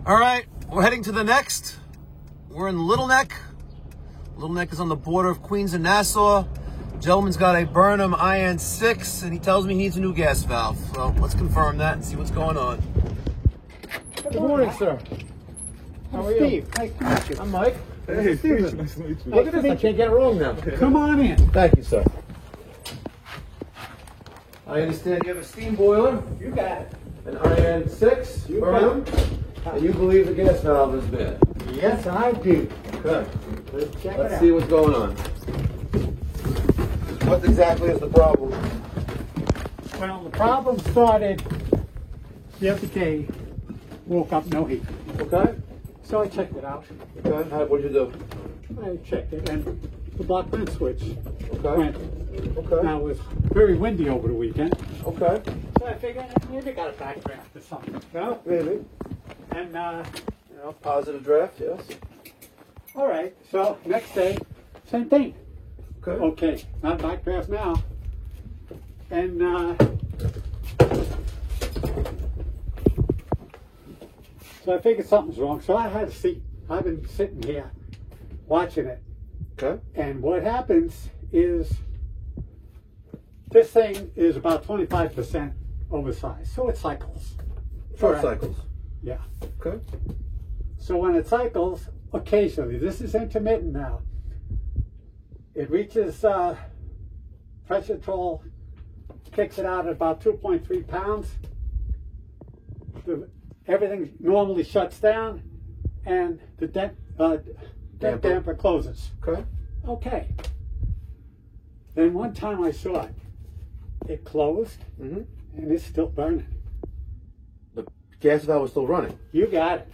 All right, we're heading to the next. We're in Little Neck. Little Neck is on the border of Queens and Nassau. Gentleman's got a Burnham IN6, and he tells me he needs a new gas valve. So let's confirm that and see what's going on. Good morning, sir. How are you? Steve, nice to meet you. I'm Mike. Hey, Steven. nice to meet you. Look at this, I can't get it wrong now. Come on in. Thank you, sir. I understand you have a steam boiler, You got it. an IN6, You Burnham, got and you believe the gas valve is bad. Yes, I do. Okay, Let's check let's it see out. what's going on. What exactly is the problem? Well, the problem started the other day. Woke up, no heat. Okay, So I checked it out. okay, what'd you do? I checked it, and the block vent switch Okay, went. okay, Now, it was very windy over the weekend. okay, So I figured maybe I got a backdraft or something. no, maybe. And, Positive draft, yes. all right. So next day, same thing. Okay. Okay, not backdraft now. And so I figured something's wrong. So I had a seat. I've been sitting here watching it. Okay. And what happens is this thing is about 25% oversized. So it cycles. Short Correct. cycles. Yeah. Okay. So when it cycles, occasionally, this is intermittent now, it reaches pressure control, kicks it out at about 2.3 pounds. Everything normally shuts down, and the damper closes. Okay. Okay. Then one time I saw it. It closed, Mm-hmm. and it's still burning. The gas valve was still running. You got it.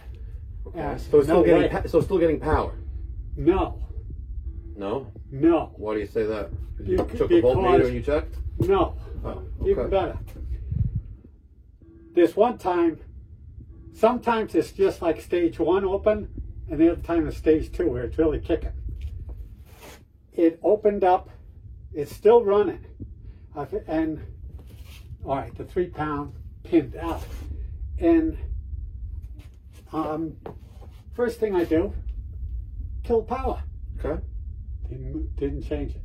Okay. Yeah, So it's still no getting way. so it's still getting power. No, No. no, Why do you say that? You Bec- took the voltmeter because- and you checked. no. Oh. Even Okay. better. This one time, sometimes it's just like stage one open, and the other time it's stage two where it's really kicking. It opened up, it's still running, and all right, the 3 pound pinned out. And first thing I do, kill power. Okay. Didn't change it.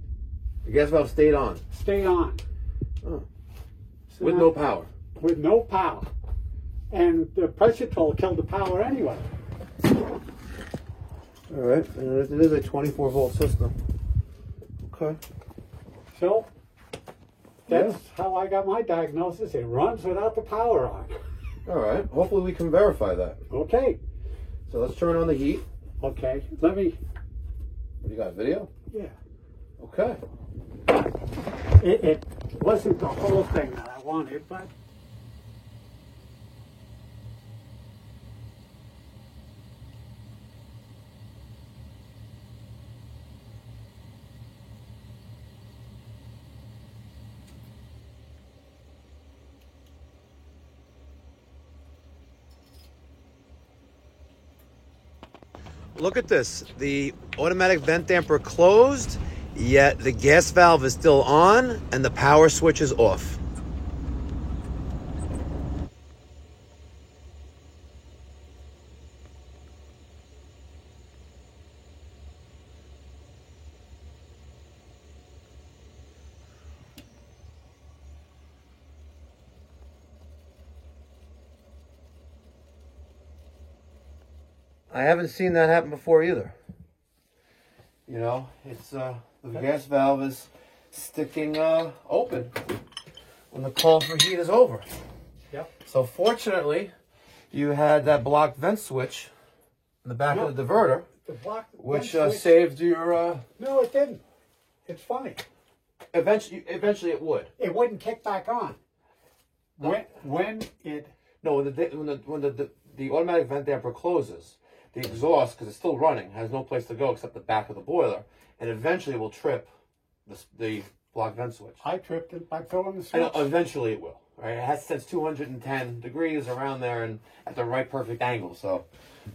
The gas valve stayed on. Stayed on. Oh. So With now- no power. With no power. And the pressure control killed the power anyway. All right. And it is a 24 volt system. Okay. So that's how I got my diagnosis. It runs without the power on. All right. Hopefully we can verify that. Okay. So let's turn on the heat. Okay. Let me. What do you got? Video? Yeah. Okay. It wasn't the whole thing that I wanted, but. Look at this. The automatic vent damper closed, yet the gas valve is still on and the power switch is off. I haven't seen that happen before either. You know, it's the gas valve is sticking open when the call for heat is over. Yep. So fortunately, you had that blocked vent switch in the back of the diverter, The block, which vent switch- saved your. No, it didn't. It's funny. Eventually, it would. It wouldn't kick back on. When it. No, when the automatic vent damper closes, the exhaust, because it's still running, has no place to go except the back of the boiler, and eventually it will trip the block vent switch. I tripped it by throwing the I know, switch. eventually it will. Right? It has since 210 degrees around there and at the right perfect angle. So,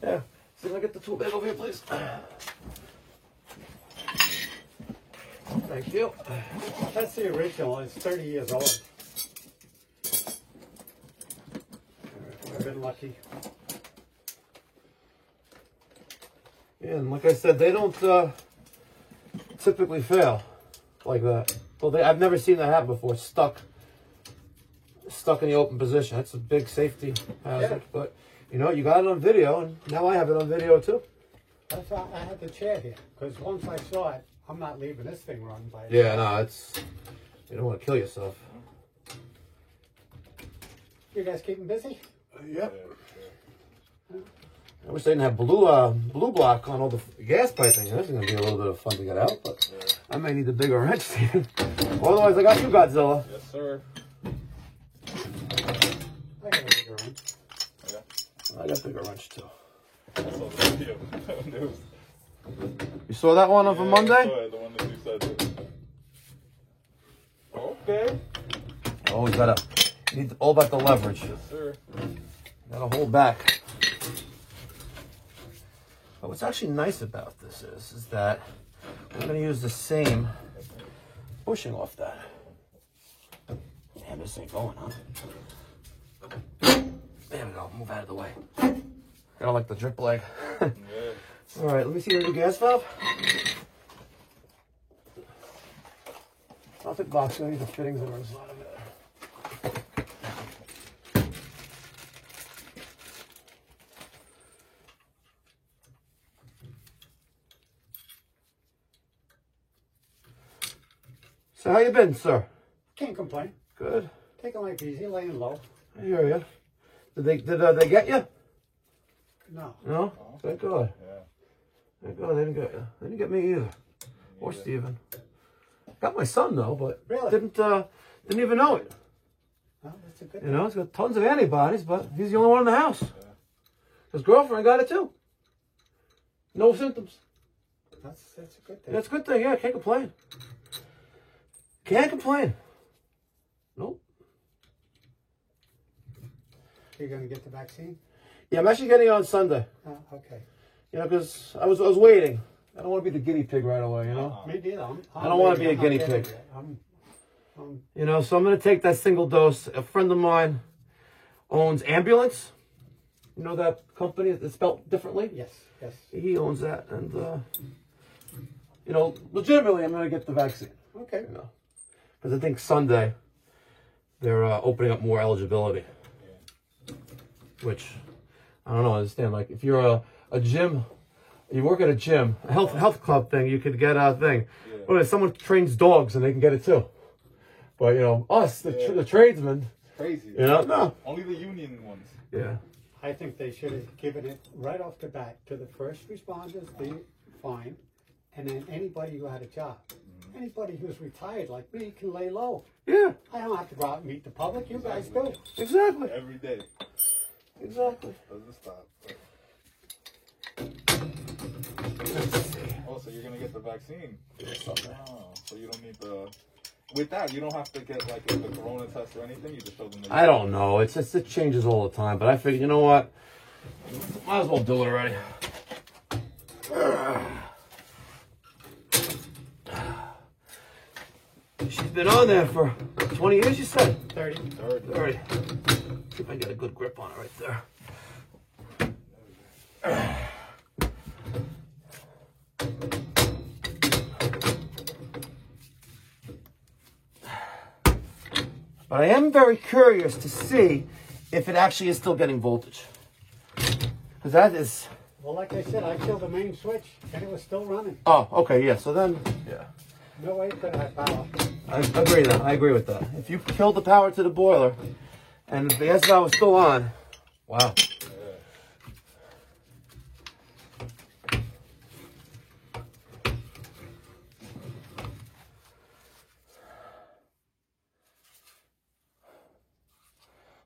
yeah. See if I get the tool bag over here, please. Thank you. That's the original. It's 30 years old. I've been lucky. And like I said, they don't typically fail like that. Well, I've never seen that happen before. Stuck in the open position. That's a big safety hazard. Yeah. But you know, you got it on video, and now I have it on video too. That's why I had the chair here, because once I saw it, I'm not leaving this thing run by itself. Yeah, no, it's, you don't want to kill yourself. You guys keeping busy? Yep. I wish they didn't have blue block on all the gas piping. That's going to be a little bit of fun to get out, but I may need the bigger wrench, Steven. Otherwise, I got you, Godzilla. Yes, sir. I got a bigger wrench. I got bigger wrench too. I saw the video. News. You saw that one from Monday? I saw it, the one that you said. Okay. Oh, you gotta need all about the leverage. Yes, sir. Gotta hold back. But what's actually nice about this is that we're gonna use the same bushing off that. Damn, this ain't going, huh? There we go. Move out of the way. I don't like the drip leg. Yeah. All right, let me see the new gas valve. I'll take box. I need the fittings that are inside of it. So how you been, sir? Can't complain. Good. Taking life easy, laying low. I hear you. Did they get you? No. No? Thank God. Yeah. Thank God they didn't get you. They didn't get me either. Or Steven. Got my son though, but Really? didn't even know it. Well, that's a good You thing. know, he's got tons of antibodies, but he's the only one in the house. His girlfriend got it too. No symptoms. That's a good thing. That's a good thing, yeah, can't complain. Can't complain. Nope. You're going to get the vaccine? Yeah, I'm actually getting it on Sunday. Okay. You know, because I was waiting. I don't want to be the guinea pig right away, you know? Me neither. I don't want to be a guinea pig. You know, so I'm going to take that single dose. A friend of mine owns Ambulance. You know that company that's spelled differently? Yes, yes. He owns that. And, you know, legitimately, I'm going to get the vaccine. Okay. You know, because I think Sunday they're opening up more eligibility. Which, I don't know, I understand. Like, if you're a gym, you work at a gym, a health club thing, you could get a thing. Yeah. But if someone trains dogs and they can get it too. But, you know, us, the tradesmen, Crazy. you know, no. Only the union ones. Yeah. I think they should have given it right off the bat to the first responders, the fine, and then anybody who had a job. Anybody who's retired like me can lay low. Yeah, I don't have to go out and meet the public. You guys do. exactly. Every day. Exactly. Doesn't stop. Let's see. Oh, so you're going to get the vaccine. Oh, so you don't need the... With that, you don't have to get like the corona test or anything. You just show them the... I don't know. It's just, it changes all the time. But I figured, you know what? Might as well do it already. She's been on there for 20 years, you said? 30. 30. See if I can get a good grip on it right there. But I am very curious to see if it actually is still getting voltage. Because that is... Well, like I said, I killed the main switch, and it was still running. Oh, okay, yeah. So then, yeah. No way could I have power. I agree then. I agree with that. If you killed the power to the boiler and the gas valve was still on, wow.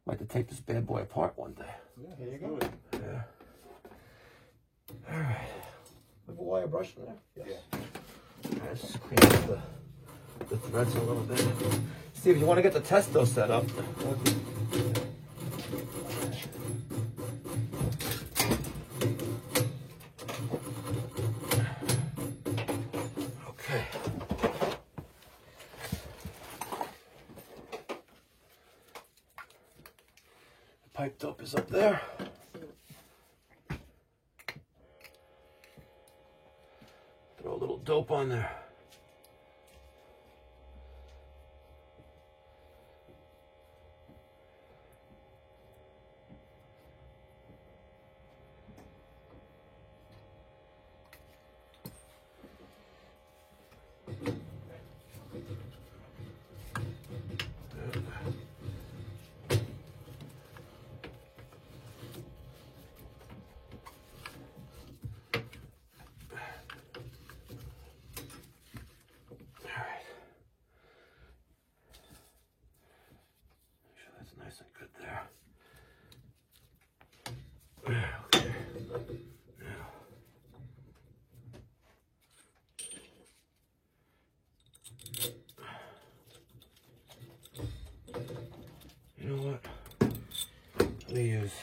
Like to take this bad boy apart one day. Yeah, Here you let's go. do it. Yeah. All right. Have a wire brush in there? Yes. All right, let's just clean up the threads a little bit. Steve, you want to get the testo set up? Okay. Piped up is up there. dope on there. Nice and good there. Okay. Now. You know what? Let me use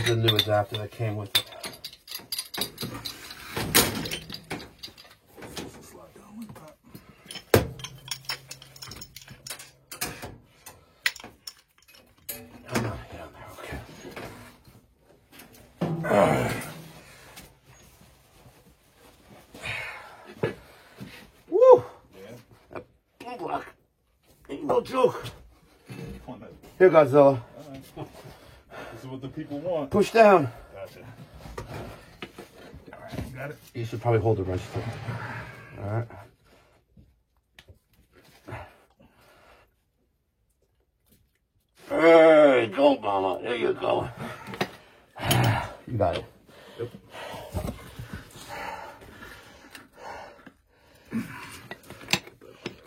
the new adapter that came with it. Woo! Yeah. That blue block ain't no joke. On that. Here, Godzilla. This is what the people want. Push down. Gotcha. All right, got it. You should probably hold the wrench too. All right. There you go, Mama. There you go. You got it. Yep.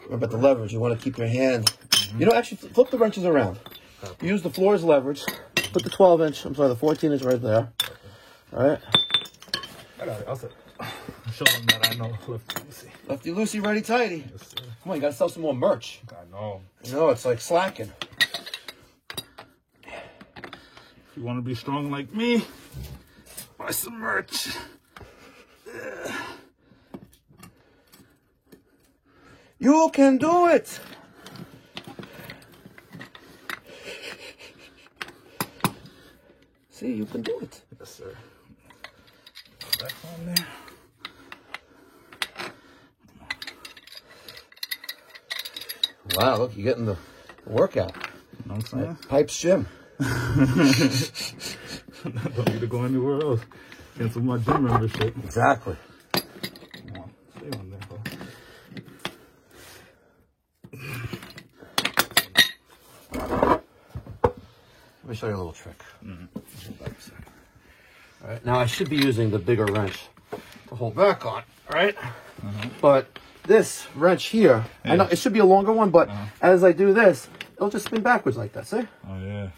Remember the leverage. You want to keep your hand. You know, actually, flip the wrenches around. Use the floor as leverage. Put the 12-inch. I'm sorry, the 14-inch right there. All right. I got it. I'll say. Show them that I know Lefty Lucy. Lefty Lucy, righty tighty. Yes, sir. Come on, you gotta sell some more merch. I know. You know, it's like slacking. If you want to be strong like me, buy some merch. Yeah. You can do it. See, you can do it. Yes, sir. Back on there. Wow, look, you're getting the workout. You know what I'm saying? Pipes Gym. Don't need to go anywhere else. Cancel my gym membership. Exactly. Come on, stay on there, bro. Let me show you a little trick. All right, now I should be using the bigger wrench to hold back on, right? But this wrench here, I know it should be a longer one, but as I do this, it'll just spin backwards like that, see? Oh, yeah.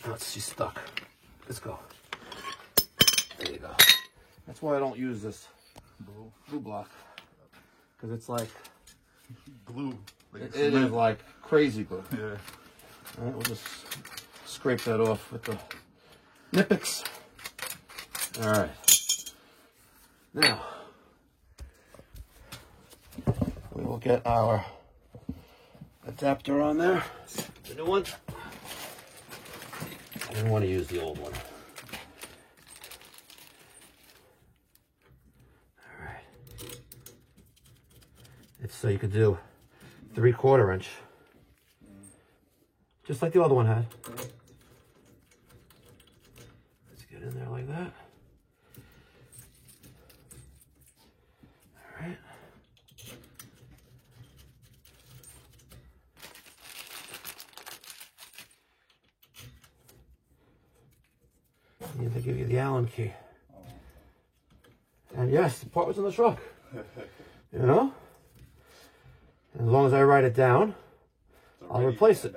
Oh, she's stuck. Let's go. There you go. That's why I don't use this blue block. Because it's like, Glue. Like it is like crazy glue. Yeah. All right, we'll just scrape that off with the Knipex. All right. Now, we will get our adapter on there. The new one. I didn't want to use the old one. All right. It's so you could do 3/4 inch. Just like the other one had. Let's get in there like that. All right. I need to give you the Allen key. And yes, the part was in the truck. You know? As long as I write it down, I'll replace it.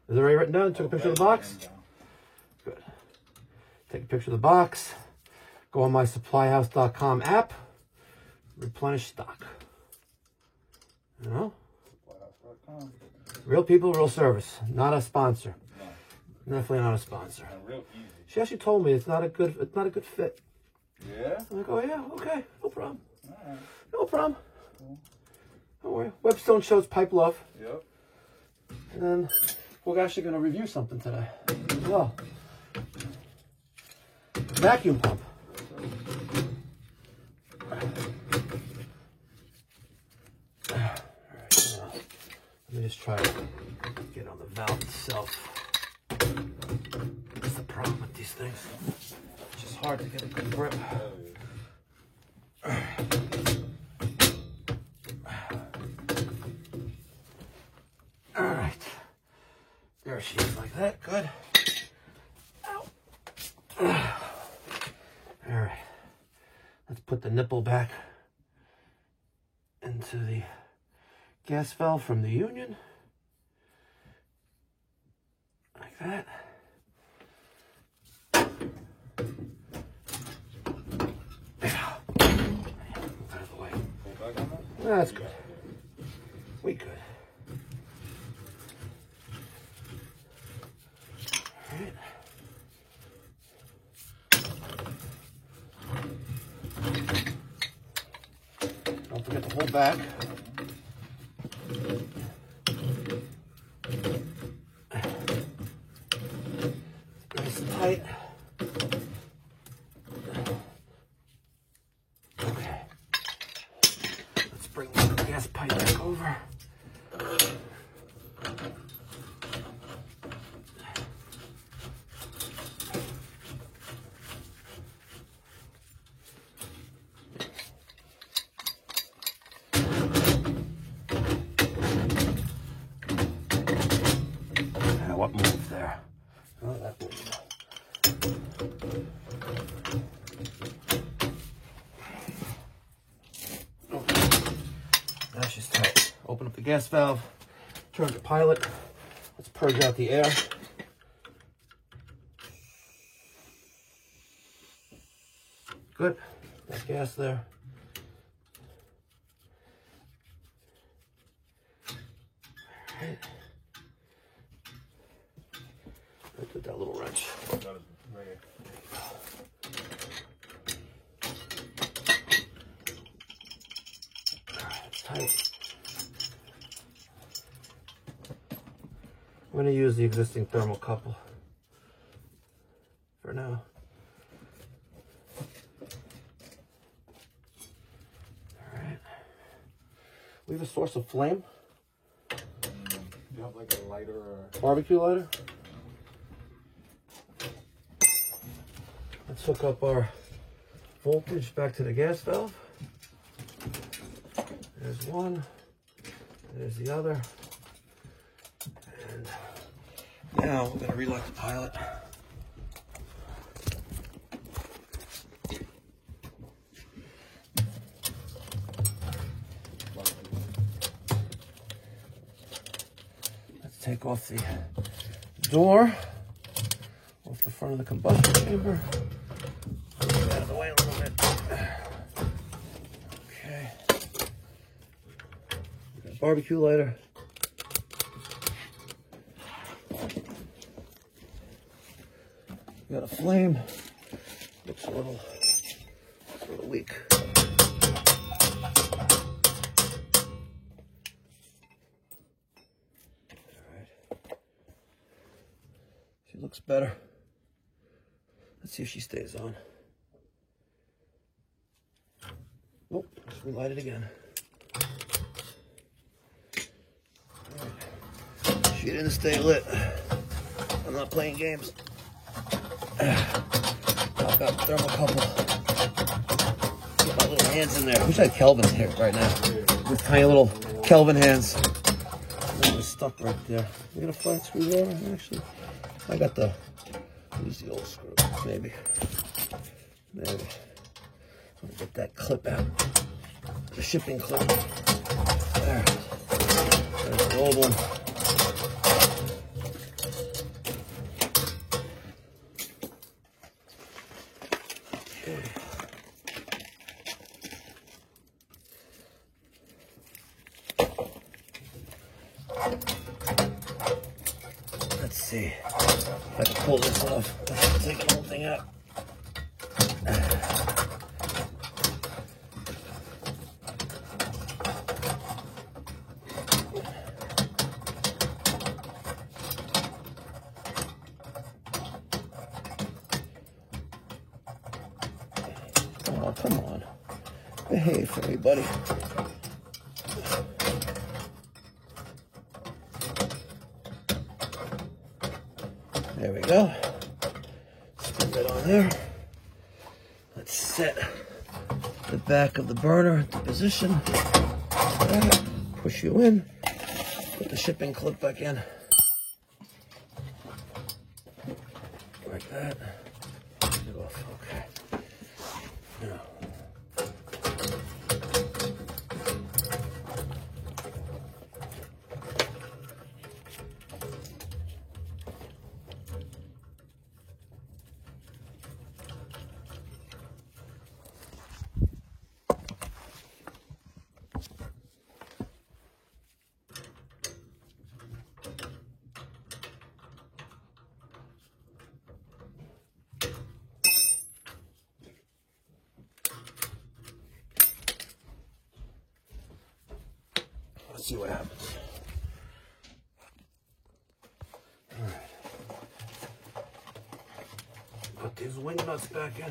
Is it already written down? Took a picture of the box? Good. Take a picture of the box. Go on my supplyhouse.com app. Replenish stock. You know? Real people, real service. Not a sponsor. No. Definitely not a sponsor. Real easy. She actually told me it's not a good fit. Yeah? I'm like, oh yeah, okay, no problem. All right. No problem. Don't worry. Webstone shows Pipe Love. Yep. And then we're actually going to review something today as well. Vacuum pump. just try to get on the valve itself. That's the problem with these things. It's just hard to get a good grip. All right. There she is, like that. Good. Ow. All right. Let's put the nipple back into the gas valve from the union. Like that. Move out of the way. That's good. We good. All right. Don't forget to hold back. Nice and tight. Okay. Let's bring the gas pipe back over. What moved there? Oh, that moved. Okay. Now she's tight. Open up the gas valve. Turn the pilot. Let's purge out the air. Good. Got gas there. All right. I put that little wrench. Right here. It's tight. I'm going to use the existing thermocouple for now. All right. We have a source of flame. You have like a lighter or... Barbecue lighter. Let's hook up our voltage back to the gas valve. There's one, there's the other. And now we're gonna relock the pilot. Let's take off the door off the front of the combustion chamber. Get out of the way a little bit. Okay. Got a barbecue lighter. Got a flame. Looks a little weak. She looks better. Let's see if she stays on. Nope, let's relight it again. Right. She didn't stay lit. I'm not playing games. I've got thermocouple. Get my little hands in there. I wish I had Kelvin's here right now. With tiny little Kelvin hands. That was stuck right there. We got a flat screwdriver, actually. I got the, use the old screw, maybe. Maybe. I'm gonna get that clip out. The shipping clip. There. There's the old one. Okay. Let's see if I can pull this off. Let's take the whole thing out. Oh, come on. Behave for me, buddy. we go. Put that on there. Let's set the back of the burner into position. Push you in. Put the shipping clip back in. Like that. Okay. Now. Let's see what happens. All right. Put these wing nuts back in.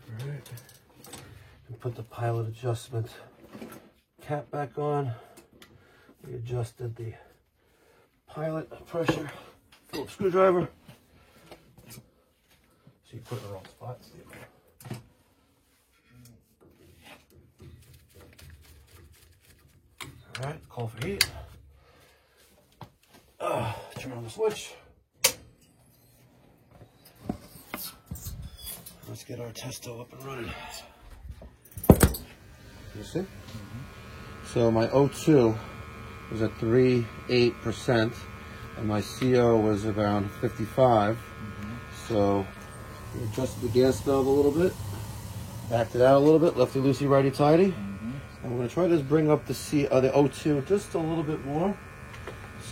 All right. And put the pilot adjustment cap back on. We adjusted the pilot pressure, Phillips screwdriver. So you put it in the wrong spot, Steve. All right, call for heat. Turn on the switch. Let's get our testo up and running. You see? So my O2 was at 3.8%, and my CO was around 55. So we adjusted the gas valve a little bit, backed it out a little bit, lefty loosey, righty tighty. And we're going to try to just bring up the O2 just a little bit more.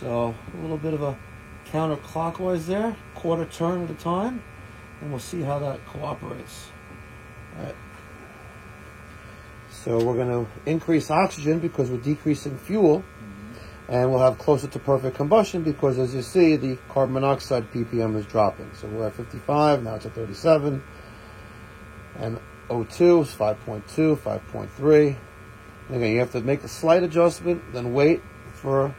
So a little bit of a counterclockwise there, quarter turn at a time, and we'll see how that cooperates. All right. So we're going to increase oxygen because we're decreasing fuel, and we'll have closer to perfect combustion because, as you see, the carbon monoxide ppm is dropping. So we're at 55, now it's at 37, and O2 is 5.2, 5.3. Again, you have to make a slight adjustment, then wait for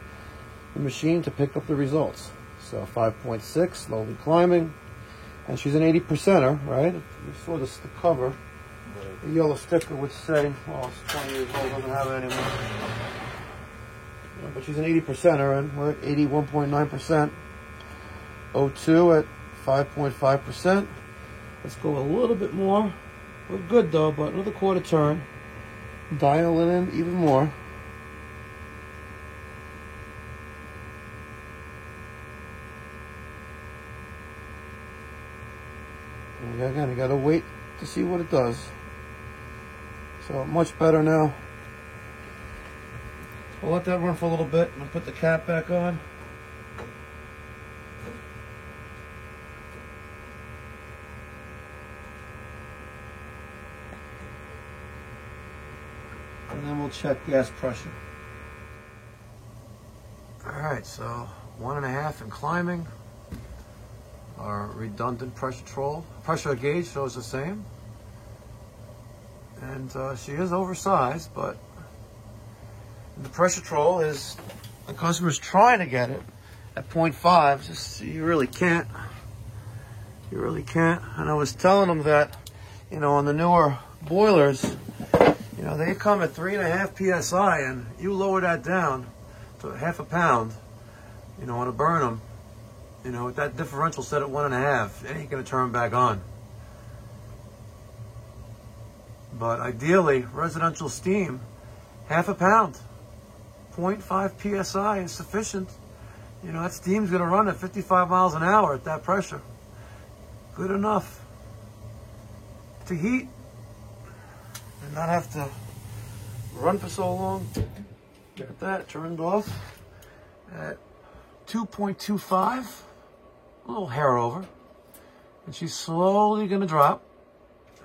the machine to pick up the results. So 5.6, slowly climbing, and she's an 80%er, right? You saw the cover. The yellow sticker would say, well, it's 20 years old, doesn't have it anymore. Yeah, but she's an 80%er, and we're at 81.9%. O2 at 5.5%. Let's go a little bit more. We're good though, but another quarter turn. Dial it in even more. And again, you gotta wait to see what it does. So much better now. We'll let that run for a little bit and put the cap back on. And then we'll check gas pressure. All right, so 1.5 and climbing. Our redundant pressure gauge shows the same. And she is oversized, but the pressure control is, the customer's trying to get it at 0.5. Just, you really can't. You really can't. And I was telling them that, you know, on the newer boilers, you know, they come at 3.5 psi, and you lower that down to 0.5 pound, you know, on a Burnham, you know, with that differential set at 1.5, it ain't gonna turn back on. But ideally, residential steam, 0.5 pound, 0.5 psi is sufficient. You know, that steam's gonna run at 55 miles an hour at that pressure. Good enough to heat and not have to run for so long. Look at that, turned off at 2.25, a little hair over. And she's slowly gonna drop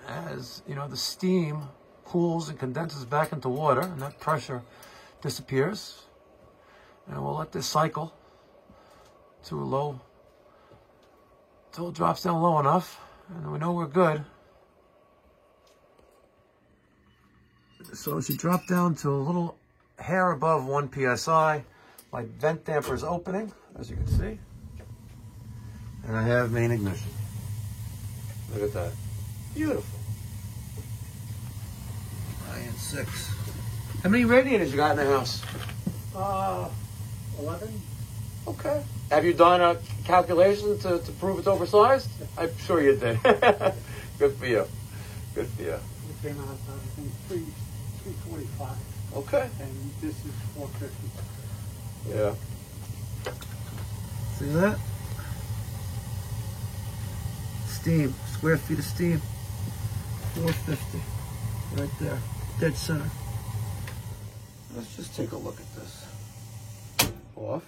as, you know, the steam cools and condenses back into water and that pressure disappears. And we'll let this cycle to a low Until it drops down low enough, and we know we're good. So it should drop down to a little hair above 1 psi. My vent damper is opening, as you can see. And I have main ignition. Look at that. Beautiful. IN6. How many radiators you got in the house? 11. Okay. Have you done a calculation to prove it's oversized? I'm sure you did. Good for you. Good for you. It came out, I think, 345. Okay. And this is 450. Yeah. See that? Steam, square feet of steam. 450. Right there. Dead center. Let's just take a look at this. Off.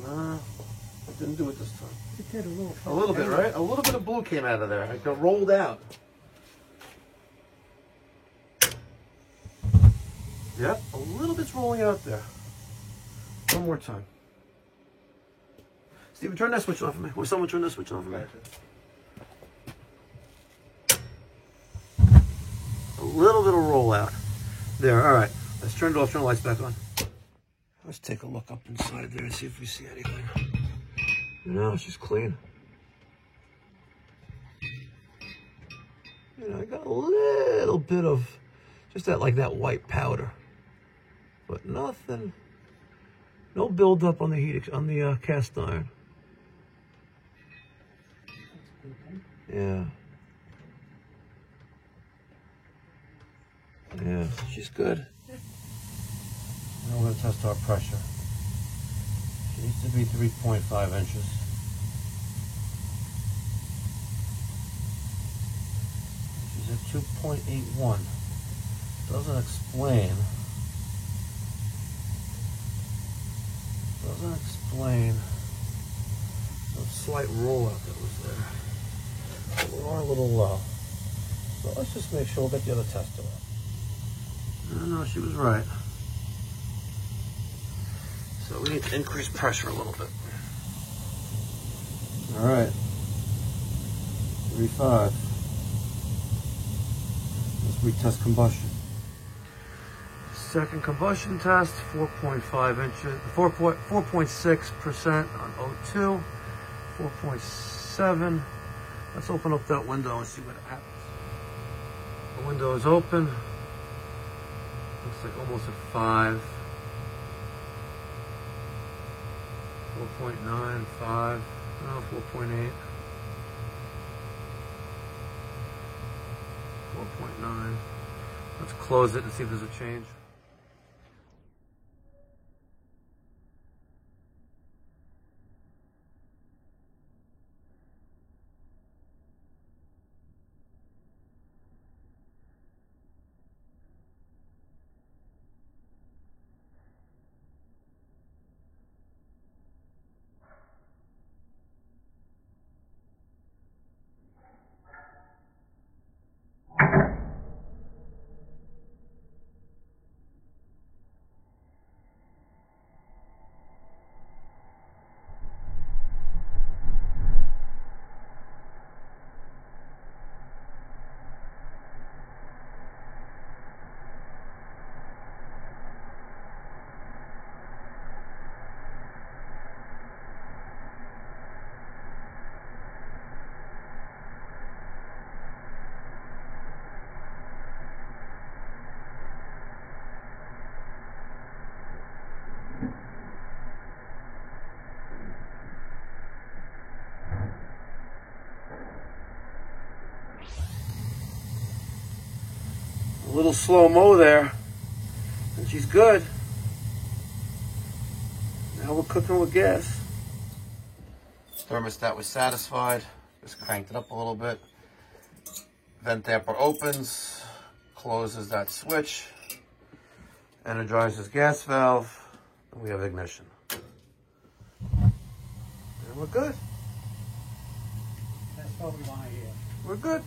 Nah, it didn't do it this time. It did A little bit, right? A little bit of blue came out of there. It got rolled out. Yep, a little bit's rolling out there. One more time. Steven, turn that switch off for me. Will someone turn that switch off for me? A little bit of rollout. There, all right. Let's turn it off, turn the lights back on. Let's take a look up inside there and see if we see anything. No, she's clean. You know, I got a little bit of just that, like that white powder, but nothing. No buildup on the heat on the cast iron. Yeah. Yeah, she's good. Now we're going to test our pressure. She needs to be 3.5 inches. She's at 2.81. Doesn't explain the slight rollout that was there. We are a little low. So let's just make sure we'll get the other tester up. No, she was right. So we need to increase pressure a little bit. All right. 3.5. Let's retest combustion. Second combustion test, 4.5 inches, 4.6% on O2, 4.7. Let's open up that window and see what happens. The window is open. Looks like almost at 5. 4.95, no, 4.8. 4.9. Let's close it and see if there's a change. A little slow-mo there, and she's good. Now we're cooking with gas. Thermostat was satisfied. Just cranked it up a little bit. Vent damper opens, closes that switch, energizes gas valve, and we have ignition. And we're good. That's what we want to hear. We're good.